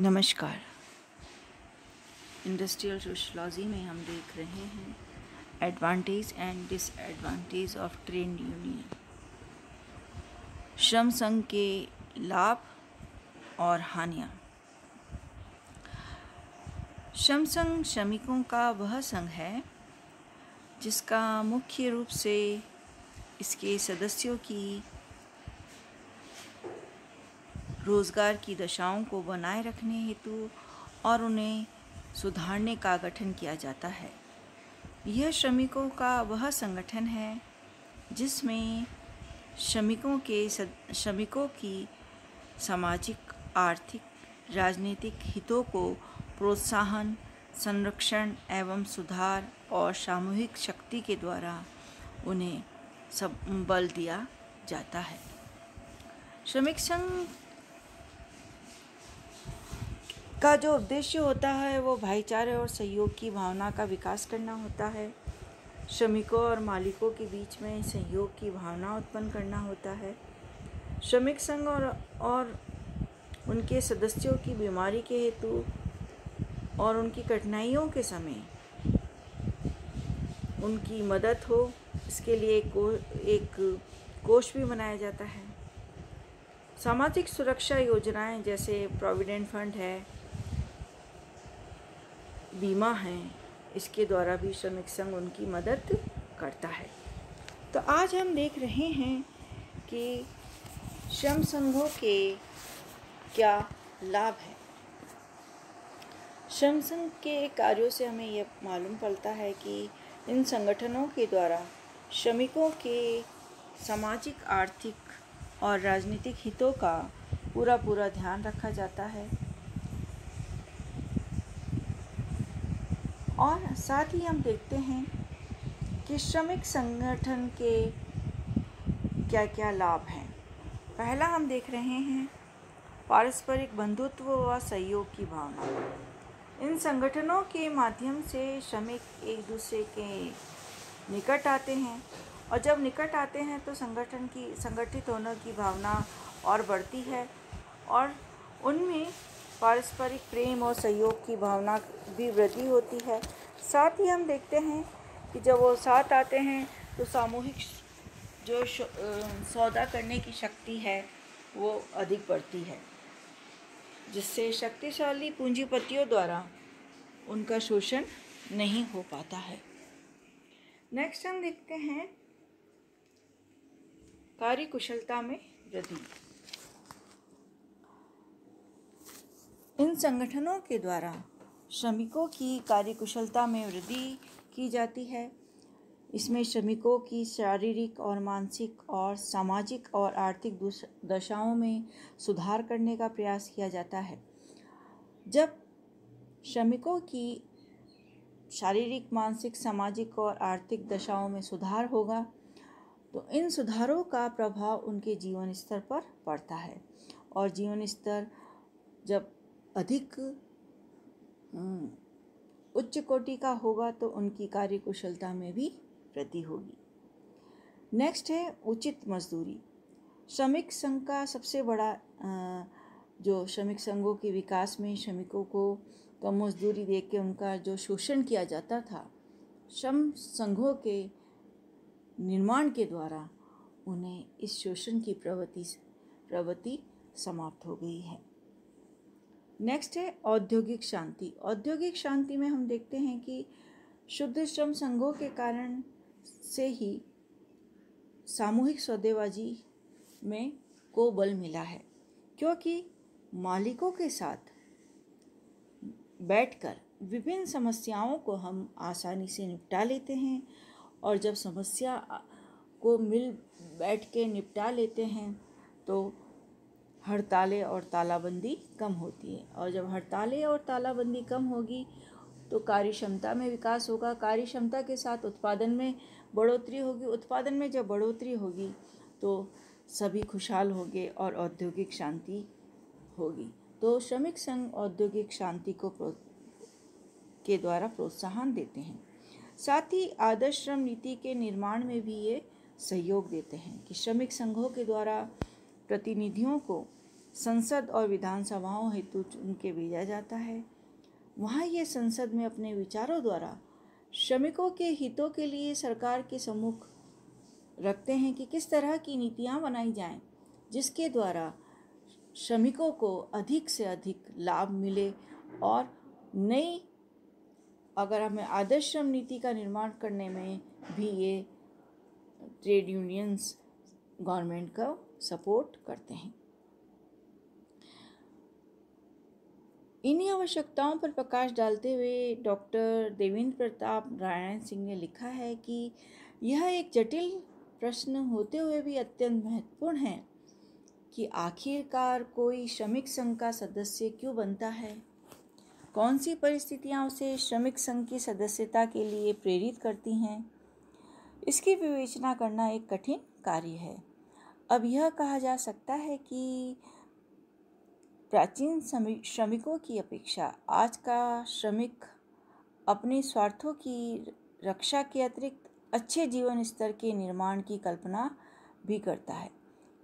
नमस्कार। Industrial sociology में हम देख रहे हैं advantage and disadvantage of trade union, श्रम संघ के लाभ और हानियाँ। श्रम संघ श्रमिकों का वह संघ है जिसका मुख्य रूप से इसके सदस्यों की रोज़गार की दशाओं को बनाए रखने हेतु और उन्हें सुधारने का गठन किया जाता है। यह श्रमिकों का वह संगठन है जिसमें श्रमिकों की सामाजिक, आर्थिक, राजनीतिक हितों को प्रोत्साहन, संरक्षण एवं सुधार और सामूहिक शक्ति के द्वारा उन्हें बल दिया जाता है। श्रमिक संघ का जो उद्देश्य होता है वो भाईचारे और सहयोग की भावना का विकास करना होता है। श्रमिकों और मालिकों के बीच में सहयोग की भावना उत्पन्न करना होता है। श्रमिक संघ और उनके सदस्यों की बीमारी के हेतु और उनकी कठिनाइयों के समय उनकी मदद हो, इसके लिए एक कोष भी बनाया जाता है। सामाजिक सुरक्षा योजनाएं जैसे प्रोविडेंट फंड है, बीमा है, इसके द्वारा भी श्रमिक संघ उनकी मदद करता है। तो आज हम देख रहे हैं कि श्रम संघों के क्या लाभ हैं। श्रम संघ के कार्यों से हमें यह मालूम पड़ता है कि इन संगठनों के द्वारा श्रमिकों के सामाजिक, आर्थिक और राजनीतिक हितों का पूरा ध्यान रखा जाता है और साथ ही हम देखते हैं कि श्रमिक संगठन के क्या क्या लाभ हैं। पहला हम देख रहे हैं पारस्परिक बंधुत्व व सहयोग की भावना। इन संगठनों के माध्यम से श्रमिक एक दूसरे के निकट आते हैं और जब निकट आते हैं तो संगठित होने की भावना और बढ़ती है और उनमें पारस्परिक प्रेम और सहयोग की भावना भी वृद्धि होती है। साथ ही हम देखते हैं कि जब वो साथ आते हैं तो सामूहिक जो सौदा करने की शक्ति है वो अधिक बढ़ती है, जिससे शक्तिशाली पूंजीपतियों द्वारा उनका शोषण नहीं हो पाता है। नेक्स्ट हम देखते हैं कार्यकुशलता में वृद्धि। इन संगठनों के द्वारा श्रमिकों की कार्यकुशलता में वृद्धि की जाती है। इसमें श्रमिकों की शारीरिक और मानसिक और सामाजिक और आर्थिक दशाओं में सुधार करने का प्रयास किया जाता है। जब श्रमिकों की शारीरिक, मानसिक, सामाजिक और आर्थिक दशाओं में सुधार होगा तो इन सुधारों का प्रभाव उनके जीवन स्तर पर पड़ता है और जीवन स्तर जब अधिक उच्च कोटि का होगा तो उनकी कार्यकुशलता में भी वृद्धि होगी। नेक्स्ट है उचित मजदूरी। श्रमिक संघ का सबसे बड़ा जो श्रमिक संघों के विकास में श्रमिकों को कम मजदूरी दे के उनका जो शोषण किया जाता था, श्रम संघों के निर्माण के द्वारा उन्हें इस शोषण की प्रवृत्ति समाप्त हो गई है। नेक्स्ट है औद्योगिक शांति। औद्योगिक शांति में हम देखते हैं कि शुद्ध श्रम संघों के कारण से ही सामूहिक सौदेबाजी में को बल मिला है, क्योंकि मालिकों के साथ बैठकर विभिन्न समस्याओं को हम आसानी से निपटा लेते हैं और जब समस्या को मिल बैठ के निपटा लेते हैं तो हड़तालें और तालाबंदी कम होती है और जब हड़तालें और तालाबंदी कम होगी तो कार्यक्षमता में विकास होगा। कार्यक्षमता के साथ उत्पादन में बढ़ोतरी होगी। उत्पादन में जब बढ़ोतरी होगी तो सभी खुशहाल होंगे और औद्योगिक शांति होगी। तो श्रमिक संघ औद्योगिक शांति के द्वारा प्रोत्साहन देते हैं। साथ ही आदर्श श्रम नीति के निर्माण में भी ये सहयोग देते हैं कि श्रमिक संघों के द्वारा प्रतिनिधियों को संसद और विधानसभाओं हेतु चुन के भेजा जाता है। वहाँ ये संसद में अपने विचारों द्वारा श्रमिकों के हितों के लिए सरकार के सम्मुख रखते हैं कि किस तरह की नीतियाँ बनाई जाएं, जिसके द्वारा श्रमिकों को अधिक से अधिक लाभ मिले और नई अगर हमें आदर्श श्रम नीति का निर्माण करने में भी ये ट्रेड यूनियंस गवर्नमेंट का सपोर्ट करते हैं। इन्हीं आवश्यकताओं पर प्रकाश डालते हुए डॉक्टर देवेंद्र प्रताप नारायण सिंह ने लिखा है कि यह एक जटिल प्रश्न होते हुए भी अत्यंत महत्वपूर्ण है कि आखिरकार कोई श्रमिक संघ का सदस्य क्यों बनता है, कौन सी परिस्थितियां उसे श्रमिक संघ की सदस्यता के लिए प्रेरित करती हैं। इसकी विवेचना करना एक कठिन कार्य है। अब यह कहा जा सकता है कि प्राचीन श्रमिकों की अपेक्षा आज का श्रमिक अपने स्वार्थों की रक्षा के अतिरिक्त अच्छे जीवन स्तर के निर्माण की कल्पना भी करता है।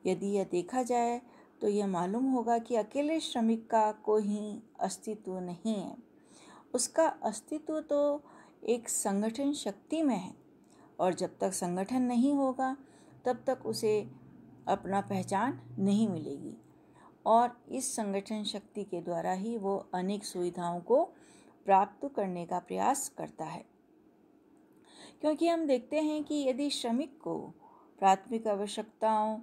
यदि यह देखा जाए तो यह मालूम होगा कि अकेले श्रमिक का कोई अस्तित्व नहीं है। उसका अस्तित्व तो एक संगठन शक्ति में है, और जब तक संगठन नहीं होगा तब तक उसे अपना पहचान नहीं मिलेगी, और इस संगठन शक्ति के द्वारा ही वो अनेक सुविधाओं को प्राप्त करने का प्रयास करता है। क्योंकि हम देखते हैं कि यदि श्रमिक को प्राथमिक आवश्यकताओं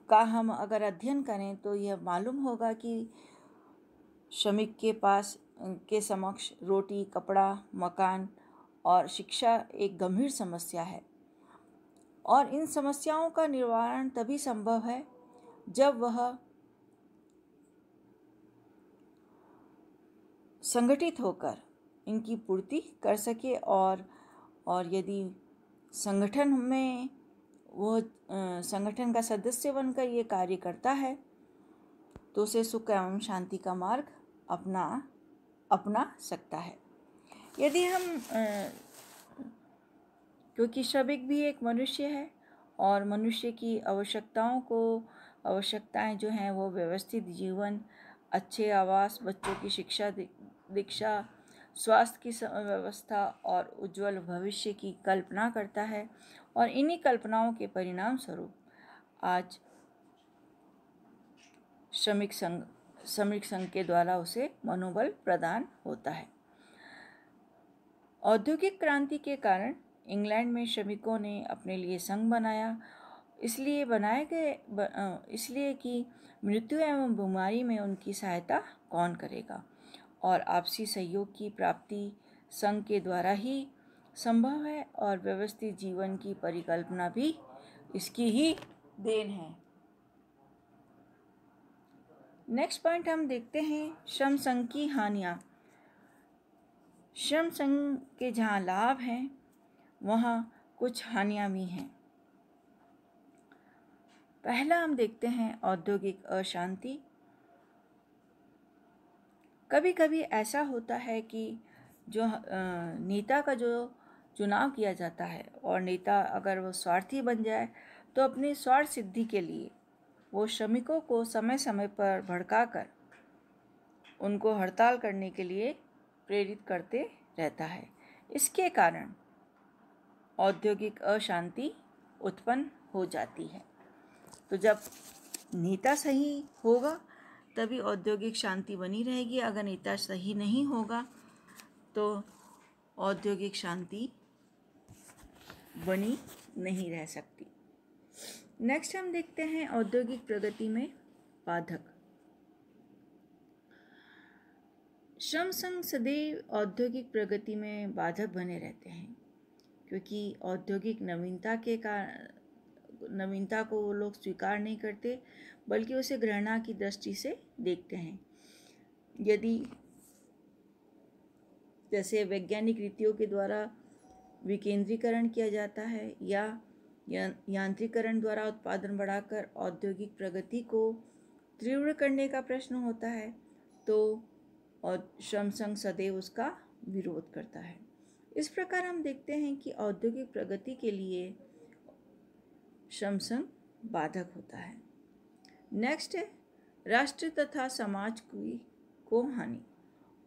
का हम अगर अध्ययन करें तो यह मालूम होगा कि श्रमिक के समक्ष रोटी, कपड़ा, मकान और शिक्षा एक गंभीर समस्या है, और इन समस्याओं का निवारण तभी संभव है जब वह संगठित होकर इनकी पूर्ति कर सके, और यदि संगठन में वो संगठन का सदस्य बनकर ये कार्य करता है तो उसे सुख एवं शांति का मार्ग अपना सकता है। यदि हम क्योंकि श्रमिक भी एक मनुष्य है, और मनुष्य की आवश्यकताएं जो हैं वो व्यवस्थित जीवन, अच्छे आवास, बच्चों की शिक्षा दीक्षा, स्वास्थ्य की व्यवस्था और उज्जवल भविष्य की कल्पना करता है, और इन्हीं कल्पनाओं के परिणाम स्वरूप आज श्रमिक संघ के द्वारा उसे मनोबल प्रदान होता है। औद्योगिक क्रांति के कारण इंग्लैंड में श्रमिकों ने अपने लिए संघ बनाया, इसलिए कि मृत्यु एवं बीमारी में उनकी सहायता कौन करेगा, और आपसी सहयोग की प्राप्ति संघ के द्वारा ही संभव है, और व्यवस्थित जीवन की परिकल्पना भी इसकी ही देन है। नेक्स्ट पॉइंट हम देखते हैं श्रम संघ की हानियाँ। श्रम संघ के जहाँ लाभ हैं वहाँ कुछ हानियाँ भी हैं। पहला हम देखते हैं औद्योगिक अशांति। कभी कभी ऐसा होता है कि जो नेता का जो चुनाव किया जाता है, और नेता अगर वो स्वार्थी बन जाए तो अपनी स्वार्थ सिद्धि के लिए वो श्रमिकों को समय समय पर भड़काकर उनको हड़ताल करने के लिए प्रेरित करते रहता है। इसके कारण औद्योगिक अशांति उत्पन्न हो जाती है। तो जब नेता सही होगा तभी औद्योगिक शांति बनी रहेगी, अगर नेता सही नहीं होगा तो औद्योगिक शांति बनी नहीं रह सकती। नेक्स्ट हम देखते हैं औद्योगिक प्रगति में बाधक। श्रम संघ सदैव औद्योगिक प्रगति में बाधक बने रहते हैं, क्योंकि औद्योगिक नवीनता को वो लोग स्वीकार नहीं करते, बल्कि उसे घृणा की दृष्टि से देखते हैं। यदि जैसे वैज्ञानिक रीतियों के द्वारा विकेंद्रीकरण किया जाता है या यांत्रिकरण द्वारा उत्पादन बढ़ाकर औद्योगिक प्रगति को तीव्र करने का प्रश्न होता है, तो और श्रम संघ सदैव उसका विरोध करता है। इस प्रकार हम देखते हैं कि औद्योगिक प्रगति के लिए श्रम संघ बाधक होता है। नेक्स्ट है राष्ट्र तथा समाज को हानि।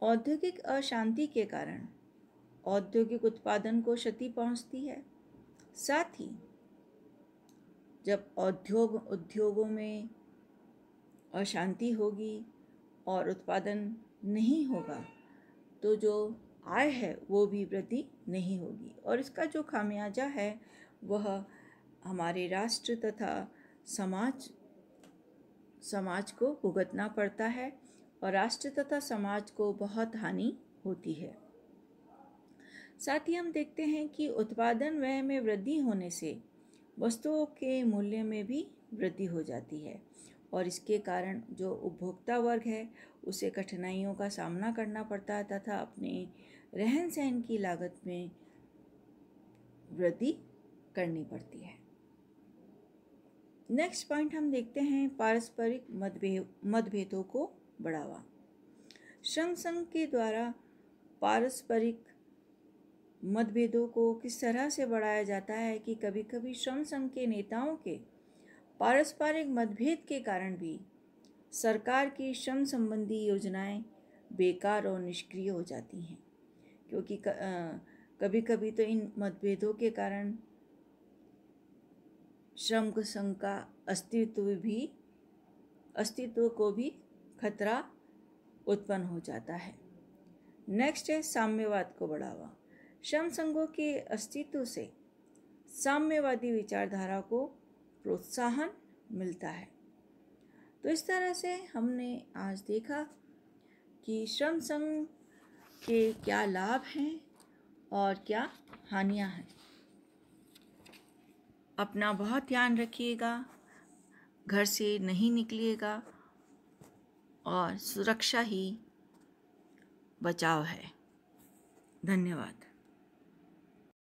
औद्योगिक अशांति के कारण औद्योगिक उत्पादन को क्षति पहुंचती है। साथ ही जब उद्योगों में अशांति होगी और उत्पादन नहीं होगा तो जो आय है वो भी वृद्धि नहीं होगी और इसका जो खामियाजा है वह हमारे राष्ट्र तथा समाज को भुगतना पड़ता है और राष्ट्र तथा समाज को बहुत हानि होती है। साथ ही हम देखते हैं कि उत्पादन व्यय में वृद्धि होने से वस्तुओं के मूल्य में भी वृद्धि हो जाती है और इसके कारण जो उपभोक्ता वर्ग है उसे कठिनाइयों का सामना करना पड़ता है तथा अपने रहन सहन की लागत में वृद्धि करनी पड़ती है। नेक्स्ट पॉइंट हम देखते हैं पारस्परिक मतभेदों को बढ़ावा। श्रम संघ के द्वारा पारस्परिक मतभेदों को किस तरह से बढ़ाया जाता है कि कभी कभी श्रम संघ के नेताओं के पारस्परिक मतभेद के कारण भी सरकार की श्रम संबंधी योजनाएं बेकार और निष्क्रिय हो जाती हैं, क्योंकि कभी कभी तो इन मतभेदों के कारण श्रम संघ का अस्तित्व को भी खतरा उत्पन्न हो जाता है। नेक्स्ट है साम्यवाद को बढ़ावा। श्रम संघों के अस्तित्व से साम्यवादी विचारधारा को प्रोत्साहन मिलता है। तो इस तरह से हमने आज देखा कि श्रम संघ के क्या लाभ हैं और क्या हानियां हैं। अपना बहुत ध्यान रखिएगा, घर से नहीं निकलिएगा और सुरक्षा ही बचाव है। धन्यवाद।